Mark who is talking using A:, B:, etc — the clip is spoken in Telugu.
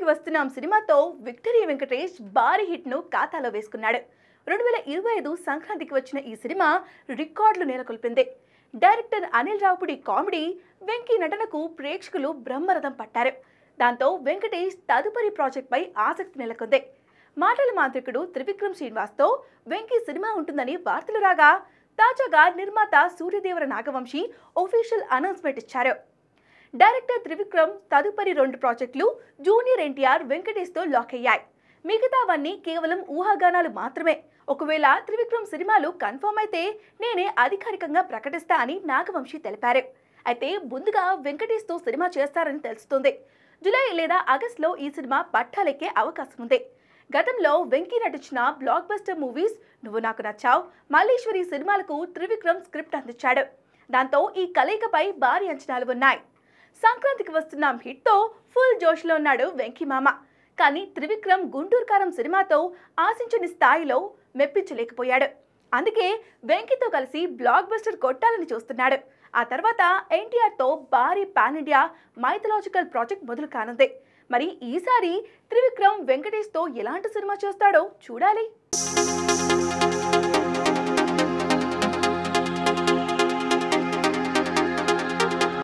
A: సంక్రాంతికి వస్తున్నాం సినిమాతో విక్టరీ వెంకటేష్ భారీ హిట్ ను ఖాతాలో వేసుకున్నాడు. 2025 సంక్రాంతికి వచ్చిన ఈ సినిమా రికార్డులు నెలకొల్పింది. డైరెక్టర్ అనిల్ రావుపుడి కామెడీ, వెంకీ నటనకు ప్రేక్షకులు బ్రహ్మరథం పట్టారు. దాంతో వెంకటేష్ తదుపరి ప్రాజెక్ట్ పై ఆసక్తి నెలకొంది. మాటల మాంత్రికుడు త్రివిక్రమ్ శ్రీనివాస్తో వెంకీ సినిమా ఉంటుందని వార్తలు రాగా, తాజాగా నిర్మాత సూర్యదేవర నాగవంశీ ఒఫీషియల్ అనౌన్స్మెంట్ ఇచ్చారు. డైరెక్టర్ త్రివిక్రమ్ తదుపరి 2 ప్రాజెక్టులు జూనియర్ ఎన్టీఆర్, వెంకటేష్తో లాక్ అయ్యాయి. మిగతావన్నీ కేవలం ఊహాగానాలు మాత్రమే. ఒకవేళ త్రివిక్రమ్ సినిమాలు కన్ఫర్మ్ అయితే నేనే అధికారికంగా ప్రకటిస్తా అని నాగవంశీ తెలిపారు. అయితే ముందుగా వెంకటేష్తో సినిమా చేస్తారని తెలుస్తుంది. జూలై లేదా ఆగస్టులో ఈ సినిమా పట్టాలెక్కే అవకాశం ఉంది. గతంలో వెంకీ నటించిన బ్లాక్ బస్టర్ మూవీస్ నువ్వు నాకు నచ్చావ్, మల్లీశ్వరి సినిమాలకు త్రివిక్రమ్ స్క్రిప్ట్ అందించాడు. దాంతో ఈ కలయికపై భారీ అంచనాలు ఉన్నాయి. సంక్రాంతికి వస్తున్నాం హిట్తో ఫుల్ జోష్లో ఉన్నాడు వెంకీ మామ. కానీ త్రివిక్రమ్ గుంటూరు కారం సినిమాతో ఆశించని స్థాయిలో మెప్పించలేకపోయాడు. అందుకే వెంకీతో కలిసి బ్లాక్ బస్టర్ కొట్టాలని చూస్తున్నాడు. ఆ తర్వాత ఎన్టీఆర్తో భారీ పాన్ ఇండియా మైథలాజికల్ ప్రాజెక్ట్ మొదలు కానుంది. మరి ఈసారి త్రివిక్రమ్ వెంకటేష్తో ఎలాంటి సినిమా చేస్తాడో చూడాలి.